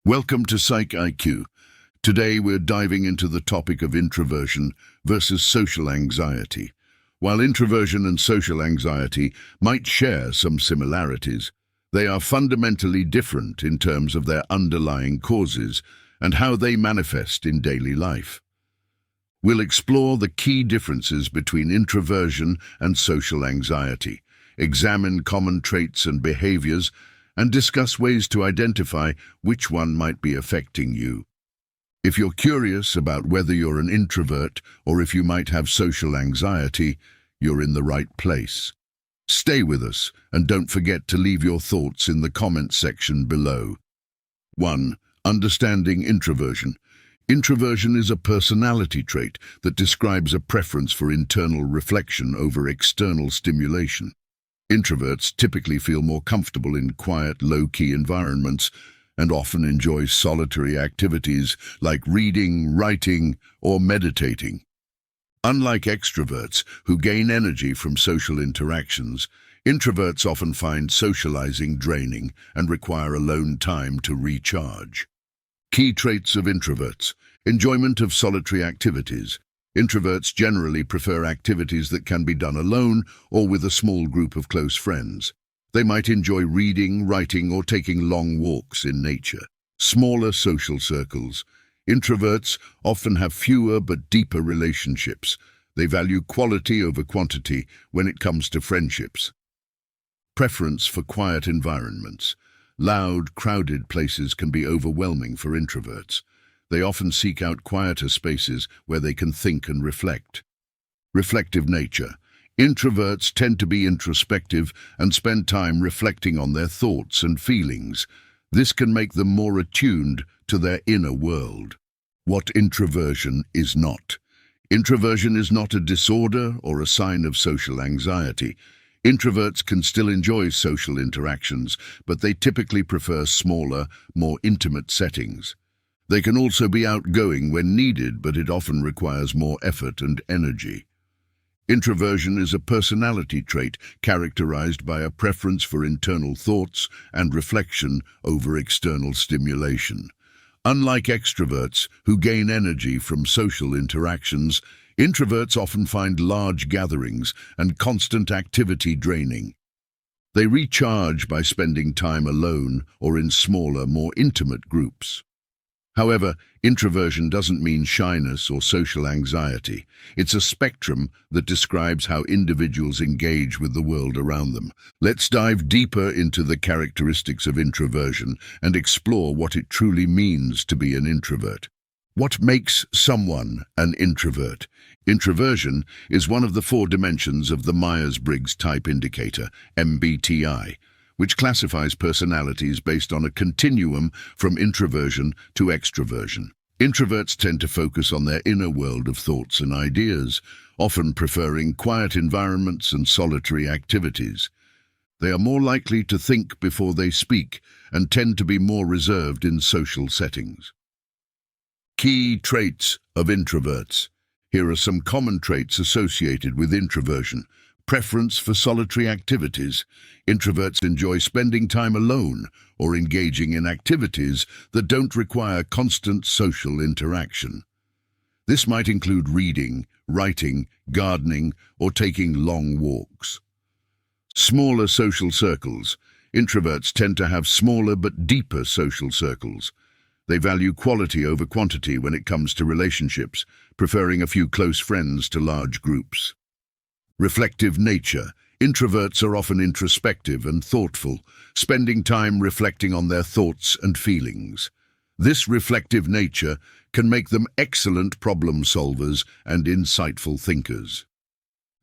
Welcome to Psych IQ. Today we're diving into the topic of introversion versus social anxiety. While introversion and social anxiety might share some similarities, they are fundamentally different in terms of their underlying causes and how they manifest in daily life. We'll explore the key differences between introversion and social anxiety, examine common traits and behaviors, and discuss ways to identify which one might be affecting you. If you're curious about whether you're an introvert or if you might have social anxiety, you're in the right place. Stay with us and don't forget to leave your thoughts in the comments section below. 1. Understanding introversion. Introversion is a personality trait that describes a preference for internal reflection over external stimulation. Introverts typically feel more comfortable in quiet, low-key environments and often enjoy solitary activities like reading, writing, or meditating. Unlike extroverts, who gain energy from social interactions, introverts often find socializing draining and require alone time to recharge. Key traits of introverts: enjoyment of solitary activities. Introverts generally prefer activities that can be done alone or with a small group of close friends. They might enjoy reading, writing, or taking long walks in nature. Smaller social circles. Introverts often have fewer but deeper relationships. They value quality over quantity when it comes to friendships. Preference for quiet environments. Loud, crowded places can be overwhelming for introverts. They often seek out quieter spaces where they can think and reflect. Reflective nature. Introverts tend to be introspective and spend time reflecting on their thoughts and feelings. This can make them more attuned to their inner world. What introversion is not. Introversion is not a disorder or a sign of social anxiety. Introverts can still enjoy social interactions, but they typically prefer smaller, more intimate settings. They can also be outgoing when needed, but it often requires more effort and energy. Introversion is a personality trait characterized by a preference for internal thoughts and reflection over external stimulation. Unlike extroverts, who gain energy from social interactions, introverts often find large gatherings and constant activity draining. They recharge by spending time alone or in smaller, more intimate groups. However, introversion doesn't mean shyness or social anxiety. It's a spectrum that describes how individuals engage with the world around them. Let's dive deeper into the characteristics of introversion and explore what it truly means to be an introvert. What makes someone an introvert? Introversion is one of the 4 dimensions of the Myers-Briggs Type Indicator, MBTI, which classifies personalities based on a continuum from introversion to extroversion. Introverts tend to focus on their inner world of thoughts and ideas, often preferring quiet environments and solitary activities. They are more likely to think before they speak and tend to be more reserved in social settings. Key traits of introverts. Here are some common traits associated with introversion. Preference for solitary activities. Introverts enjoy spending time alone or engaging in activities that don't require constant social interaction. This might include reading, writing, gardening, or taking long walks. Smaller social circles. Introverts tend to have smaller but deeper social circles. They value quality over quantity when it comes to relationships, preferring a few close friends to large groups. Reflective nature. Introverts are often introspective and thoughtful, spending time reflecting on their thoughts and feelings. This reflective nature can make them excellent problem solvers and insightful thinkers.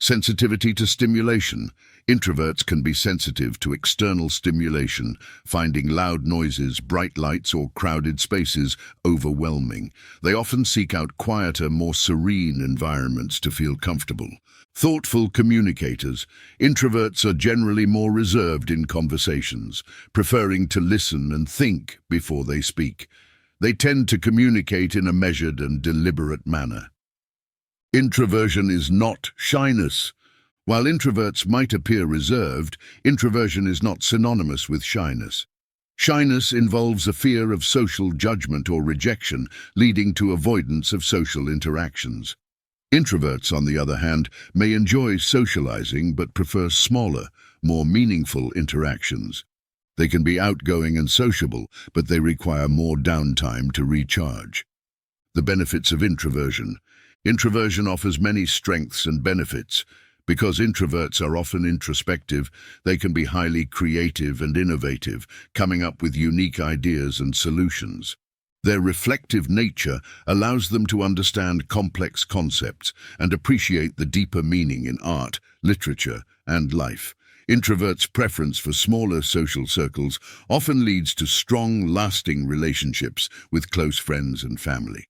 Sensitivity to stimulation. Introverts can be sensitive to external stimulation, finding loud noises, bright lights, or crowded spaces overwhelming. They often seek out quieter, more serene environments to feel comfortable. Thoughtful communicators. Introverts are generally more reserved in conversations, preferring to listen and think before they speak. They tend to communicate in a measured and deliberate manner. Introversion is not shyness. While introverts might appear reserved, introversion is not synonymous with shyness. Shyness involves a fear of social judgment or rejection, leading to avoidance of social interactions. Introverts, on the other hand, may enjoy socializing but prefer smaller, more meaningful interactions. They can be outgoing and sociable, but they require more downtime to recharge. The benefits of introversion. Introversion offers many strengths and benefits. Because introverts are often introspective, they can be highly creative and innovative, coming up with unique ideas and solutions. Their reflective nature allows them to understand complex concepts and appreciate the deeper meaning in art, literature, and life. Introverts' preference for smaller social circles often leads to strong, lasting relationships with close friends and family.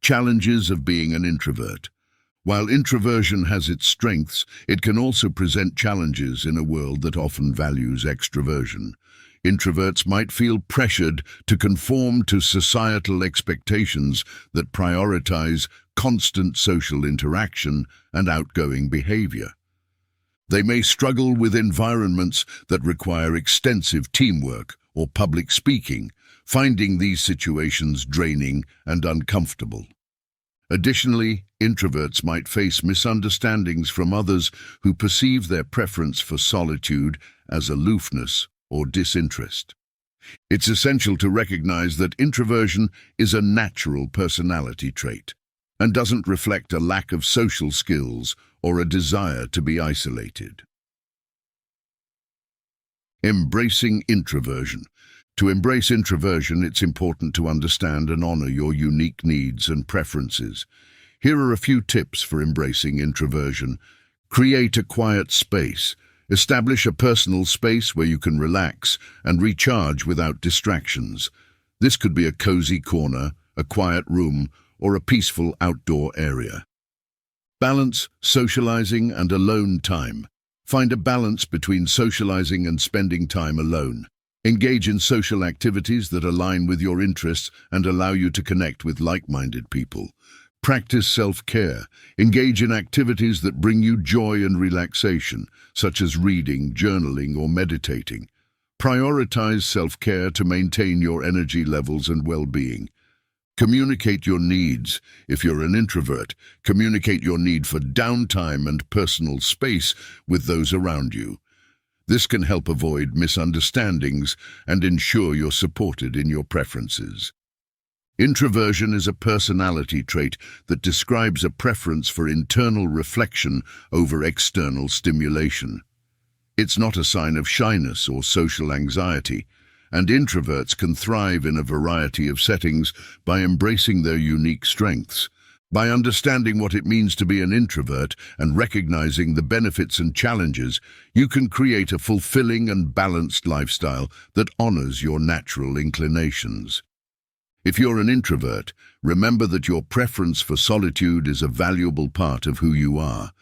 Challenges of being an introvert. While introversion has its strengths, it can also present challenges in a world that often values extroversion. Introverts might feel pressured to conform to societal expectations that prioritize constant social interaction and outgoing behavior. They may struggle with environments that require extensive teamwork or public speaking, finding these situations draining and uncomfortable. Additionally, introverts might face misunderstandings from others who perceive their preference for solitude as aloofness or disinterest. It's essential to recognize that introversion is a natural personality trait and doesn't reflect a lack of social skills or a desire to be isolated. Embracing introversion. To embrace introversion, it's important to understand and honor your unique needs and preferences. Here are a few tips for embracing introversion. Create a quiet space. Establish a personal space where you can relax and recharge without distractions. This could be a cozy corner, a quiet room, or a peaceful outdoor area. Balance socializing and alone time. Find a balance between socializing and spending time alone. Engage in social activities that align with your interests and allow you to connect with like-minded people. Practice self-care. Engage in activities that bring you joy and relaxation, such as reading, journaling, or meditating. Prioritize self-care to maintain your energy levels and well-being. Communicate your needs. If you're an introvert, communicate your need for downtime and personal space with those around you. This can help avoid misunderstandings and ensure you're supported in your preferences. Introversion is a personality trait that describes a preference for internal reflection over external stimulation. It's not a sign of shyness or social anxiety, and introverts can thrive in a variety of settings by embracing their unique strengths. By understanding what it means to be an introvert and recognizing the benefits and challenges, you can create a fulfilling and balanced lifestyle that honors your natural inclinations. If you're an introvert, remember that your preference for solitude is a valuable part of who you are,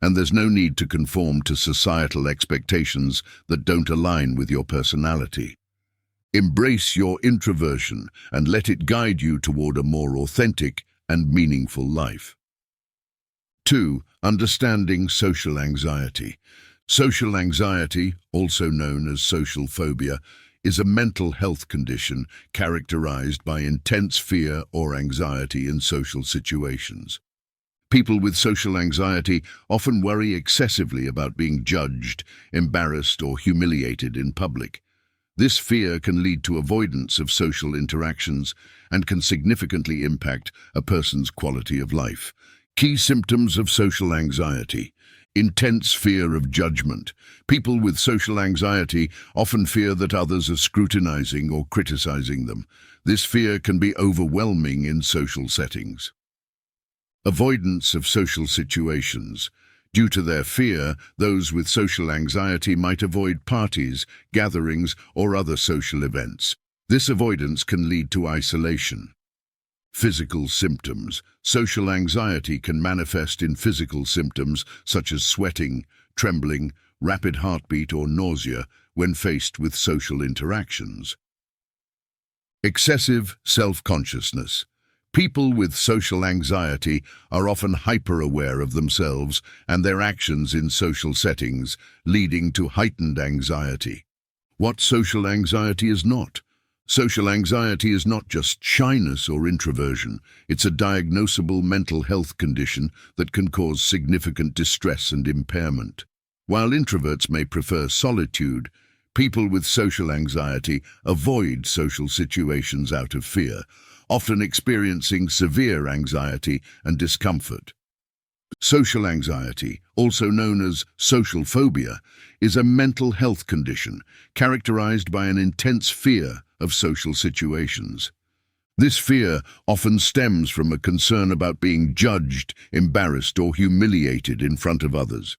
and there's no need to conform to societal expectations that don't align with your personality. Embrace your introversion and let it guide you toward a more authentic and meaningful life. 2. Understanding social anxiety. Social anxiety, also known as social phobia, is a mental health condition characterized by intense fear or anxiety in social situations. People with social anxiety often worry excessively about being judged, embarrassed, or humiliated in public. This fear can lead to avoidance of social interactions and can significantly impact a person's quality of life. Key symptoms of social anxiety. Intense fear of judgment. People with social anxiety often fear that others are scrutinizing or criticizing them. This fear can be overwhelming in social settings. Avoidance of social situations. Due to their fear, those with social anxiety might avoid parties, gatherings, or other social events. This avoidance can lead to isolation. Physical symptoms. Social anxiety can manifest in physical symptoms such as sweating, trembling, rapid heartbeat, or nausea when faced with social interactions. Excessive self-consciousness. People with social anxiety are often hyper-aware of themselves and their actions in social settings, leading to heightened anxiety. What social anxiety is not? Social anxiety is not just shyness or introversion. It's a diagnosable mental health condition that can cause significant distress and impairment. While introverts may prefer solitude, people with social anxiety avoid social situations out of fear, often experiencing severe anxiety and discomfort. Social anxiety, also known as social phobia, is a mental health condition characterized by an intense fear of social situations. This fear often stems from a concern about being judged, embarrassed, or humiliated in front of others.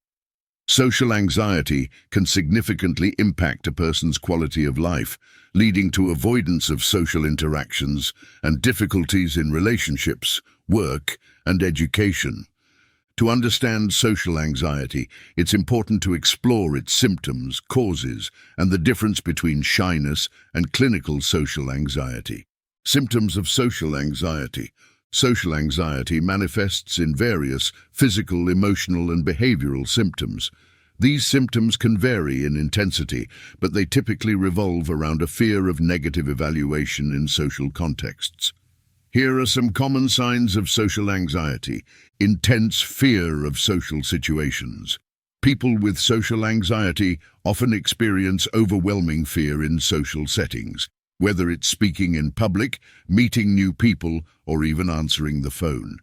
Social anxiety can significantly impact a person's quality of life, leading to avoidance of social interactions and difficulties in relationships, work, and education. To understand social anxiety, it's important to explore its symptoms, causes, and the difference between shyness and clinical social anxiety. Symptoms of social anxiety. Social anxiety manifests in various physical, emotional, and behavioral symptoms. These symptoms can vary in intensity, but they typically revolve around a fear of negative evaluation in social contexts. Here are some common signs of social anxiety. Intense fear of social situations. People with social anxiety often experience overwhelming fear in social settings, whether it's speaking in public, meeting new people, or even answering the phone.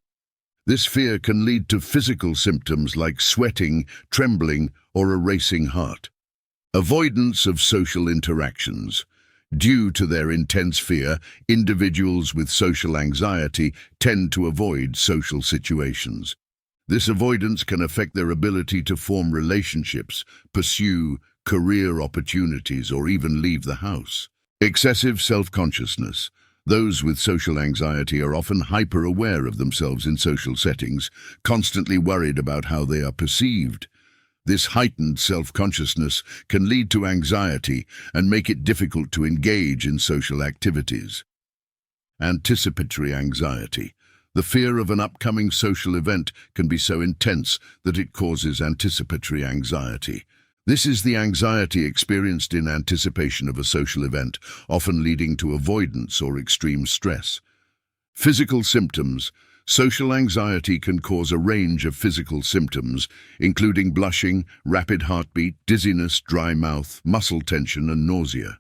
This fear can lead to physical symptoms like sweating, trembling, or a racing heart. Avoidance of social interactions. Due to their intense fear, individuals with social anxiety tend to avoid social situations. This avoidance can affect their ability to form relationships, pursue career opportunities, or even leave the house. Excessive self-consciousness. Those with social anxiety are often hyper-aware of themselves in social settings, constantly worried about how they are perceived. This heightened self-consciousness can lead to anxiety and make it difficult to engage in social activities. Anticipatory anxiety. The fear of an upcoming social event can be so intense that it causes anticipatory anxiety. This is the anxiety experienced in anticipation of a social event, often leading to avoidance or extreme stress. Physical symptoms. Social anxiety can cause a range of physical symptoms, including blushing, rapid heartbeat, dizziness, dry mouth, muscle tension, and nausea.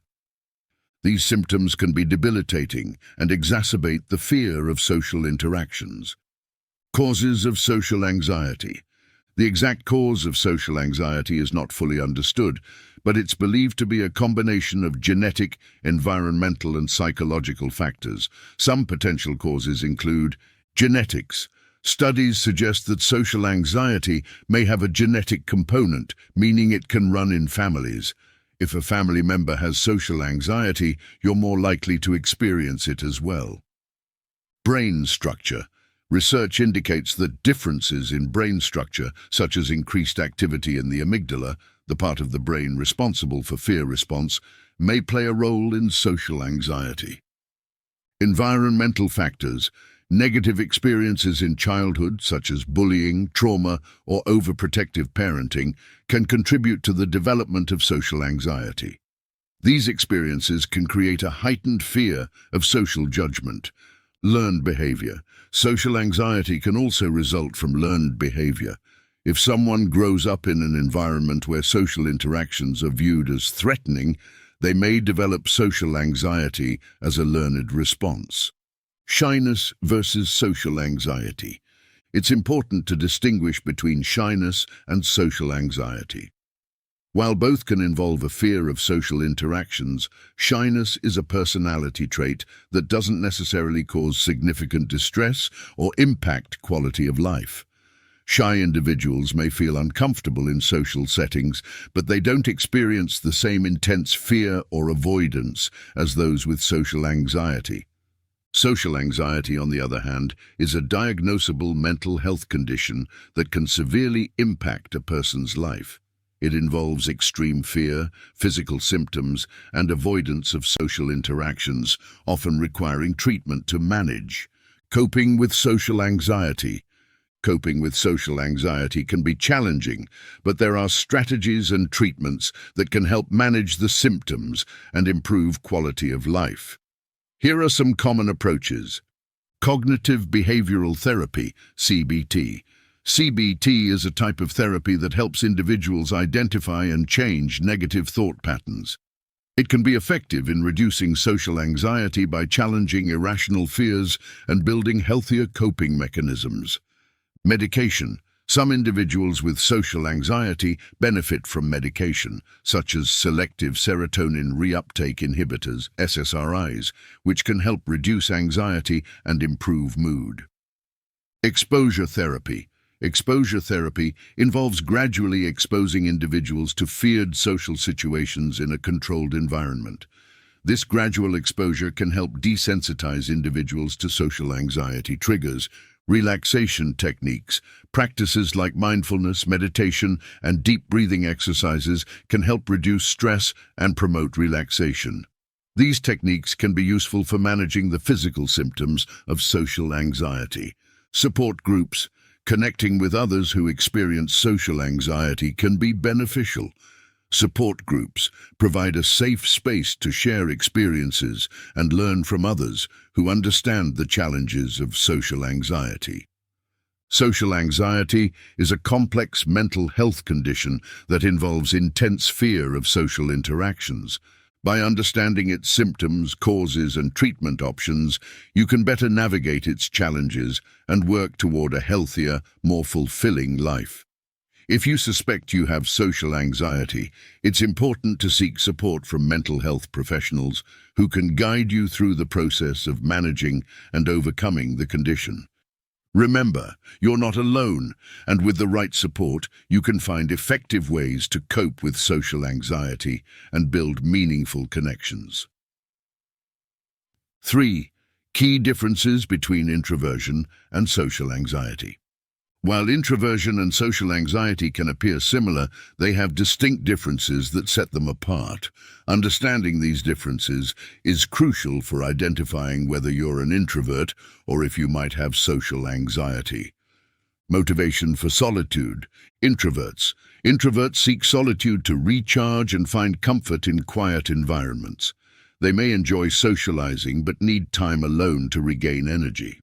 These symptoms can be debilitating and exacerbate the fear of social interactions. Causes of social anxiety. The exact cause of social anxiety is not fully understood, but it's believed to be a combination of genetic, environmental, and psychological factors. Some potential causes include genetics. Studies suggest that social anxiety may have a genetic component, meaning it can run in families. If a family member has social anxiety, you're more likely to experience it as well. Brain structure. Research indicates that differences in brain structure, such as increased activity in the amygdala, the part of the brain responsible for fear response, may play a role in social anxiety. Environmental factors. Negative experiences in childhood, such as bullying, trauma, or overprotective parenting, can contribute to the development of social anxiety. These experiences can create a heightened fear of social judgment. Learned behavior. Social anxiety can also result from learned behavior. If someone grows up in an environment where social interactions are viewed as threatening, they may develop social anxiety as a learned response. Shyness versus social anxiety. It's important to distinguish between shyness and social anxiety. While both can involve a fear of social interactions, shyness is a personality trait that doesn't necessarily cause significant distress or impact quality of life. Shy individuals may feel uncomfortable in social settings, but they don't experience the same intense fear or avoidance as those with social anxiety. Social anxiety, on the other hand, is a diagnosable mental health condition that can severely impact a person's life. It involves extreme fear, physical symptoms, and avoidance of social interactions, often requiring treatment to manage. Coping with social anxiety. Coping with social anxiety can be challenging, but there are strategies and treatments that can help manage the symptoms and improve quality of life. Here are some common approaches. Cognitive behavioral therapy, CBT. CBT is a type of therapy that helps individuals identify and change negative thought patterns. It can be effective in reducing social anxiety by challenging irrational fears and building healthier coping mechanisms. Medication. Some individuals with social anxiety benefit from medication, such as selective serotonin reuptake inhibitors, SSRIs, which can help reduce anxiety and improve mood. Exposure therapy. Exposure therapy involves gradually exposing individuals to feared social situations in a controlled environment. This gradual exposure can help desensitize individuals to social anxiety triggers. Relaxation techniques. Practices like mindfulness, meditation, and deep breathing exercises can help reduce stress and promote relaxation. These techniques can be useful for managing the physical symptoms of social anxiety. Support groups. Connecting with others who experience social anxiety can be beneficial. Support groups provide a safe space to share experiences and learn from others who understand the challenges of social anxiety. Social anxiety is a complex mental health condition that involves intense fear of social interactions. By understanding its symptoms, causes, and treatment options, you can better navigate its challenges and work toward a healthier, more fulfilling life. If you suspect you have social anxiety, it's important to seek support from mental health professionals who can guide you through the process of managing and overcoming the condition. Remember, you're not alone, and with the right support, you can find effective ways to cope with social anxiety and build meaningful connections. 3. Key differences between introversion and social anxiety. While introversion and social anxiety can appear similar, they have distinct differences that set them apart. Understanding these differences is crucial for identifying whether you're an introvert or if you might have social anxiety. Motivation for solitude. Introverts. Introverts seek solitude to recharge and find comfort in quiet environments. They may enjoy socializing but need time alone to regain energy.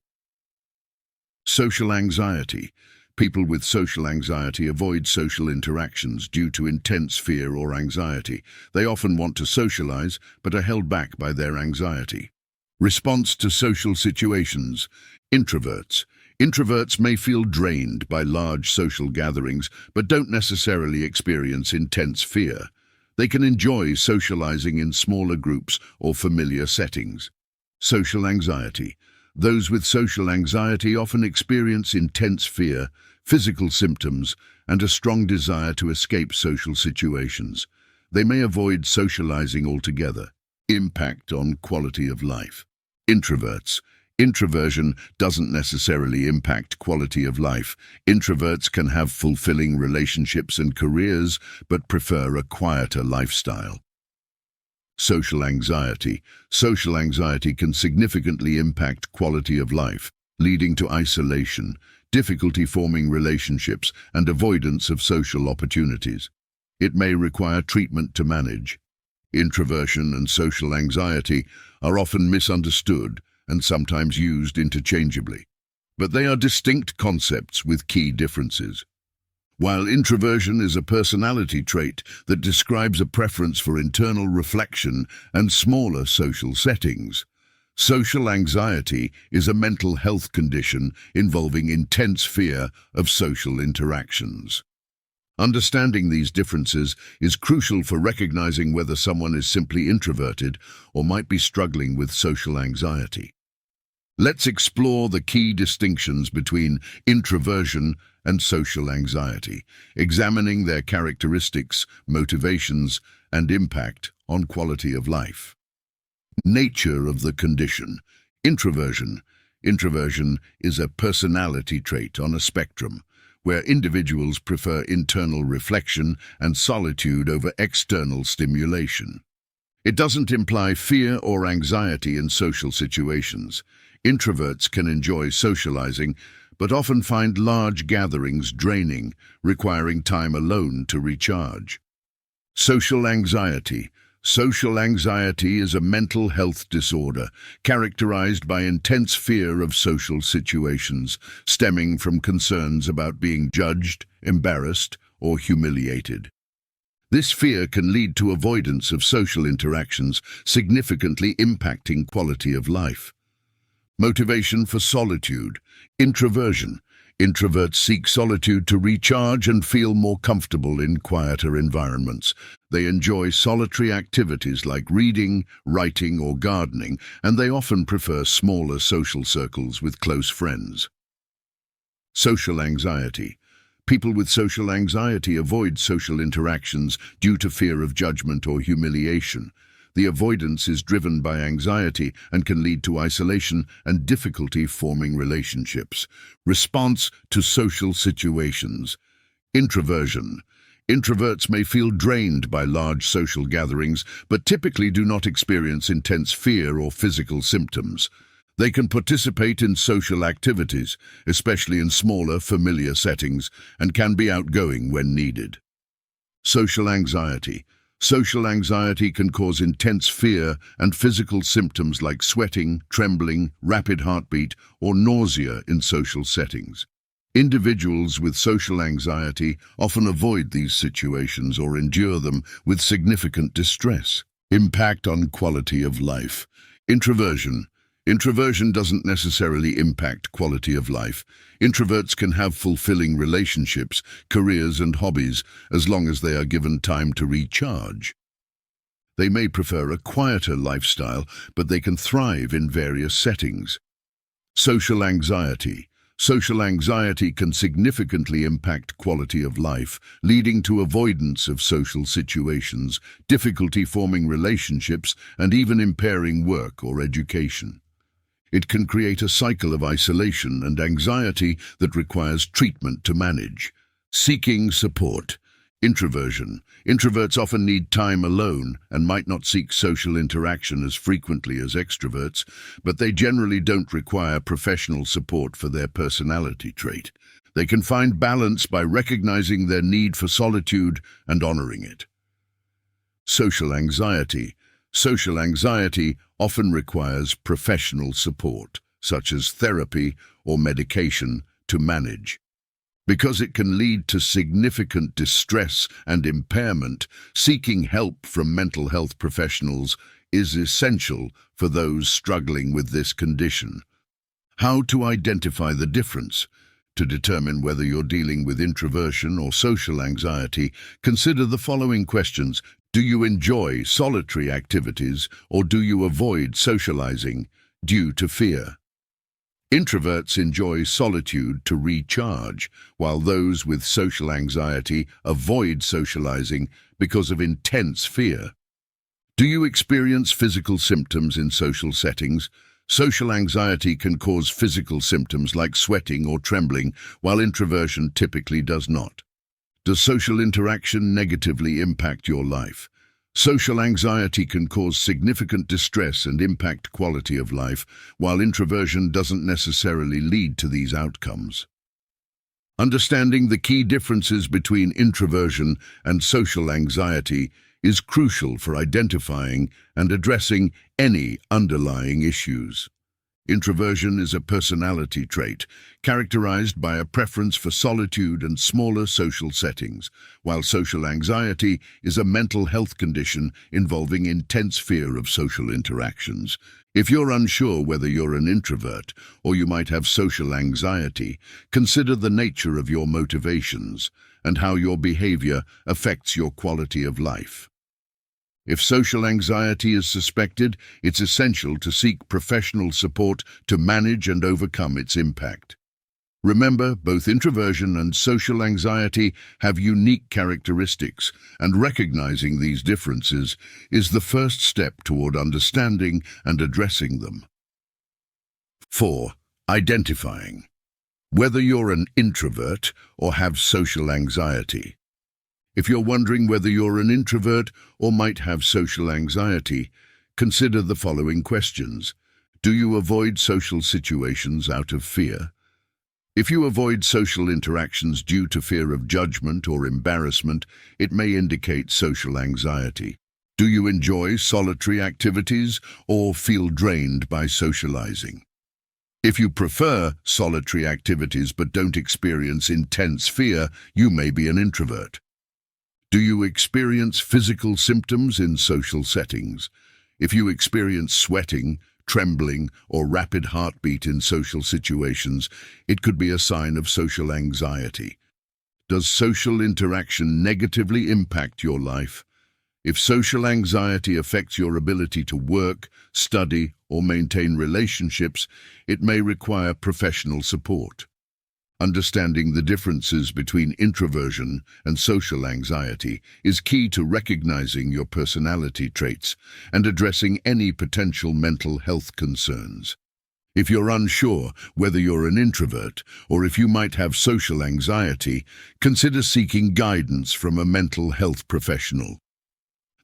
Social anxiety. People with social anxiety avoid social interactions due to intense fear or anxiety. They often want to socialize, but are held back by their anxiety. Response to social situations. Introverts. Introverts may feel drained by large social gatherings, but don't necessarily experience intense fear. They can enjoy socializing in smaller groups or familiar settings. Social anxiety. Those with social anxiety often experience intense fear, physical symptoms, and a strong desire to escape social situations. They may avoid socializing altogether. Impact on quality of life. Introverts. Introversion doesn't necessarily impact quality of life. Introverts can have fulfilling relationships and careers, but prefer a quieter lifestyle. Social anxiety. Social anxiety can significantly impact quality of life, leading to isolation, difficulty forming relationships, and avoidance of social opportunities. It may require treatment to manage. Introversion and social anxiety are often misunderstood and sometimes used interchangeably, but they are distinct concepts with key differences. While introversion is a personality trait that describes a preference for internal reflection and smaller social settings, social anxiety is a mental health condition involving intense fear of social interactions. Understanding these differences is crucial for recognizing whether someone is simply introverted or might be struggling with social anxiety. Let's explore the key distinctions between introversion and social anxiety, examining their characteristics, motivations, and impact on quality of life. Nature of the condition. Introversion. Introversion is a personality trait on a spectrum, where individuals prefer internal reflection and solitude over external stimulation. It doesn't imply fear or anxiety in social situations. Introverts can enjoy socializing, but often find large gatherings draining, requiring time alone to recharge. Social anxiety. Social anxiety is a mental health disorder characterized by intense fear of social situations, stemming from concerns about being judged, embarrassed, or humiliated. This fear can lead to avoidance of social interactions, significantly impacting quality of life. Motivation for solitude. Introversion. Introverts seek solitude to recharge and feel more comfortable in quieter environments. They enjoy solitary activities like reading, writing, or gardening, and they often prefer smaller social circles with close friends. Social anxiety. People with social anxiety avoid social interactions due to fear of judgment or humiliation. The avoidance is driven by anxiety and can lead to isolation and difficulty forming relationships. Response to social situations. Introversion. Introverts may feel drained by large social gatherings, but typically do not experience intense fear or physical symptoms. They can participate in social activities, especially in smaller, familiar settings, and can be outgoing when needed. Social anxiety. Social anxiety can cause intense fear and physical symptoms like sweating, trembling, rapid heartbeat, or nausea in social settings. Individuals with social anxiety often avoid these situations or endure them with significant distress. Impact on quality of life. Introversion. Introversion doesn't necessarily impact quality of life. Introverts can have fulfilling relationships, careers, and hobbies as long as they are given time to recharge. They may prefer a quieter lifestyle, but they can thrive in various settings. Social anxiety. Social anxiety can significantly impact quality of life, leading to avoidance of social situations, difficulty forming relationships, and even impairing work or education. It can create a cycle of isolation and anxiety that requires treatment to manage. Seeking support. Introversion. Introverts often need time alone and might not seek social interaction as frequently as extroverts, but they generally don't require professional support for their personality trait. They can find balance by recognizing their need for solitude and honoring it. Social anxiety. Social anxiety often requires professional support, such as therapy or medication, to manage. Because it can lead to significant distress and impairment, seeking help from mental health professionals is essential for those struggling with this condition. How to identify the difference? To determine whether you're dealing with introversion or social anxiety, consider the following questions. Do you enjoy solitary activities, or do you avoid socializing due to fear? Introverts enjoy solitude to recharge, while those with social anxiety avoid socializing because of intense fear. Do you experience physical symptoms in social settings? Social anxiety can cause physical symptoms like sweating or trembling, while introversion typically does not. Does social interaction negatively impact your life? Social anxiety can cause significant distress and impact quality of life, while introversion doesn't necessarily lead to these outcomes. Understanding the key differences between introversion and social anxiety is crucial for identifying and addressing any underlying issues. Introversion is a personality trait characterized by a preference for solitude and smaller social settings, while social anxiety is a mental health condition involving intense fear of social interactions. If you're unsure whether you're an introvert or you might have social anxiety, consider the nature of your motivations and how your behavior affects your quality of life. If social anxiety is suspected, it's essential to seek professional support to manage and overcome its impact. Remember, both introversion and social anxiety have unique characteristics, and recognizing these differences is the first step toward understanding and addressing them. 4. Identifying. Whether you're an introvert or have social anxiety. If you're wondering whether you're an introvert or might have social anxiety, consider the following questions. Do you avoid social situations out of fear? If you avoid social interactions due to fear of judgment or embarrassment, it may indicate social anxiety. Do you enjoy solitary activities or feel drained by socializing? If you prefer solitary activities but don't experience intense fear, you may be an introvert. Do you experience physical symptoms in social settings? If you experience sweating, trembling, or rapid heartbeat in social situations, it could be a sign of social anxiety. Does social interaction negatively impact your life? If social anxiety affects your ability to work, study, or maintain relationships, it may require professional support. Understanding the differences between introversion and social anxiety is key to recognizing your personality traits and addressing any potential mental health concerns. If you're unsure whether you're an introvert or if you might have social anxiety, consider seeking guidance from a mental health professional.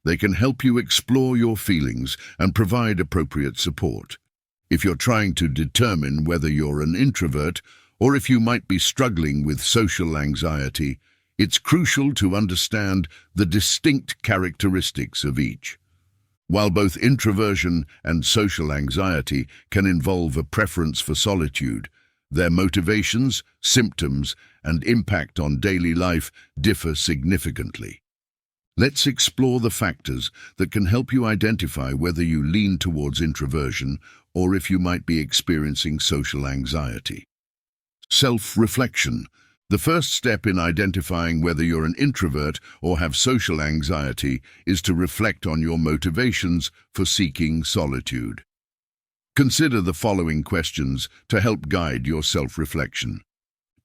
They can help you explore your feelings and provide appropriate support. If you're trying to determine whether you're an introvert or if you might be struggling with social anxiety, it's crucial to understand the distinct characteristics of each. While both introversion and social anxiety can involve a preference for solitude, their motivations, symptoms, and impact on daily life differ significantly. Let's explore the factors that can help you identify whether you lean towards introversion or if you might be experiencing social anxiety. Self-reflection. The first step in identifying whether you're an introvert or have social anxiety is to reflect on your motivations for seeking solitude. Consider the following questions to help guide your self-reflection.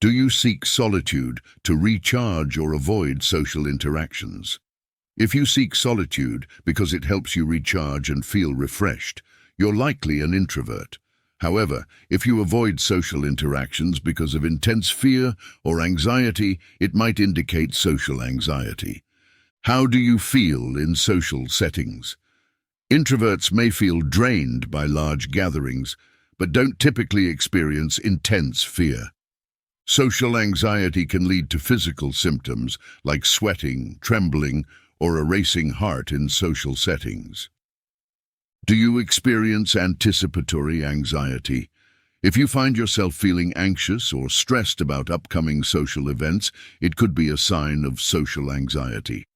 Do you seek solitude to recharge or avoid social interactions? If you seek solitude because it helps you recharge and feel refreshed, you're likely an introvert. However, if you avoid social interactions because of intense fear or anxiety, it might indicate social anxiety. How do you feel in social settings? Introverts may feel drained by large gatherings, but don't typically experience intense fear. Social anxiety can lead to physical symptoms like sweating, trembling, or a racing heart in social settings. Do you experience anticipatory anxiety? If you find yourself feeling anxious or stressed about upcoming social events, it could be a sign of social anxiety.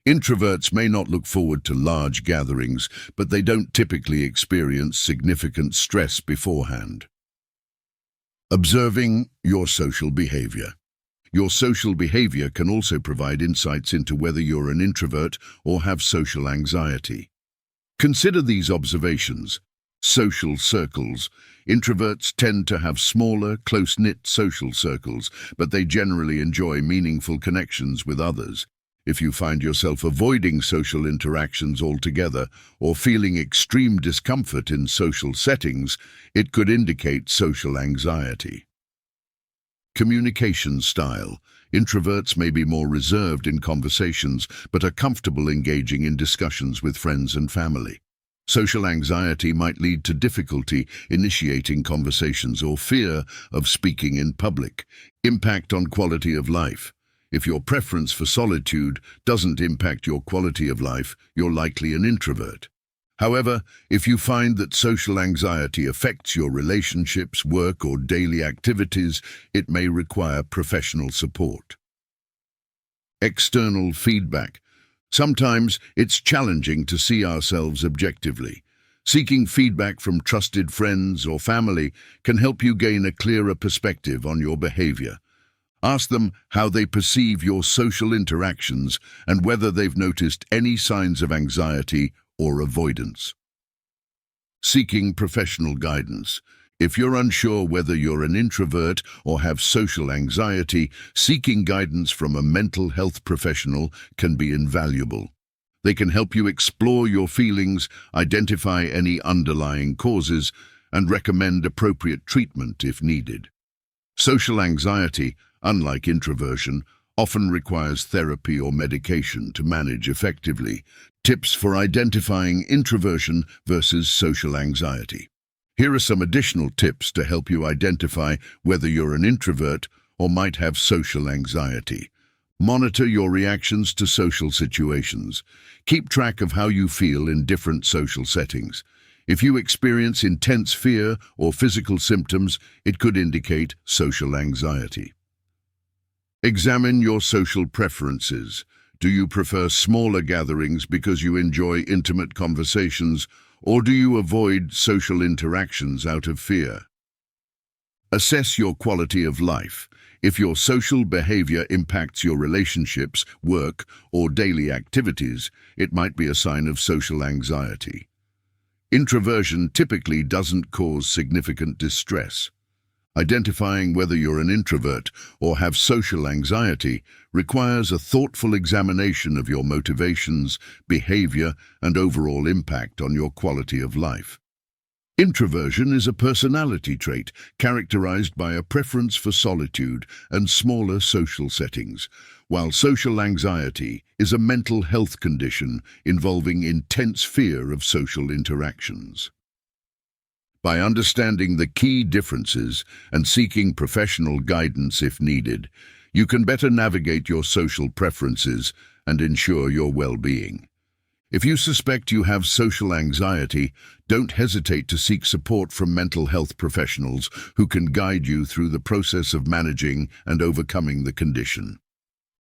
Introverts may not look forward to large gatherings, but they don't typically experience significant stress beforehand. Observing your social behavior. Your social behavior can also provide insights into whether you're an introvert or have social anxiety. Consider these observations. Social circles. Introverts tend to have smaller, close-knit social circles, but they generally enjoy meaningful connections with others. If you find yourself avoiding social interactions altogether or feeling extreme discomfort in social settings, it could indicate social anxiety. Communication style. Introverts may be more reserved in conversations, but are comfortable engaging in discussions with friends and family. Social anxiety might lead to difficulty initiating conversations or fear of speaking in public. Impact on quality of life. If your preference for solitude doesn't impact your quality of life, you're likely an introvert. However, if you find that social anxiety affects your relationships, work, or daily activities, it may require professional support. External feedback. Sometimes it's challenging to see ourselves objectively. Seeking feedback from trusted friends or family can help you gain a clearer perspective on your behavior. Ask them how they perceive your social interactions and whether they've noticed any signs of anxiety or avoidance. Seeking professional guidance. If you're unsure whether you're an introvert or have social anxiety, seeking guidance from a mental health professional can be invaluable. They can help you explore your feelings, identify any underlying causes, and recommend appropriate treatment if needed. Social anxiety, unlike introversion, often requires therapy or medication to manage effectively. Tips for identifying introversion versus social anxiety. Here are some additional tips to help you identify whether you're an introvert or might have social anxiety. Monitor your reactions to social situations. Keep track of how you feel in different social settings. If you experience intense fear or physical symptoms, it could indicate social anxiety. Examine your social preferences. Do you prefer smaller gatherings because you enjoy intimate conversations, or do you avoid social interactions out of fear? Assess your quality of life. If your social behavior impacts your relationships, work, or daily activities, it might be a sign of social anxiety. Introversion typically doesn't cause significant distress. Identifying whether you're an introvert or have social anxiety requires a thoughtful examination of your motivations, behavior, and overall impact on your quality of life. Introversion is a personality trait characterized by a preference for solitude and smaller social settings, while social anxiety is a mental health condition involving intense fear of social interactions. By understanding the key differences and seeking professional guidance if needed, you can better navigate your social preferences and ensure your well-being. If you suspect you have social anxiety, don't hesitate to seek support from mental health professionals who can guide you through the process of managing and overcoming the condition.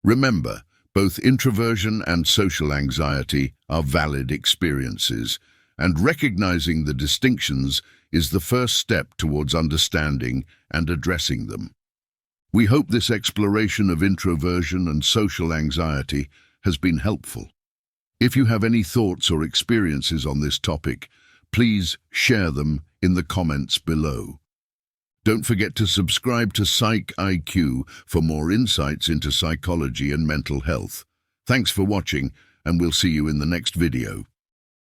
Remember, both introversion and social anxiety are valid experiences, and recognizing the distinctions is the first step towards understanding and addressing them. We hope this exploration of introversion and social anxiety has been helpful. If you have any thoughts or experiences on this topic, please share them in the comments below. Don't forget to subscribe to Psych IQ for more insights into psychology and mental health. Thanks for watching, and we'll see you in the next video.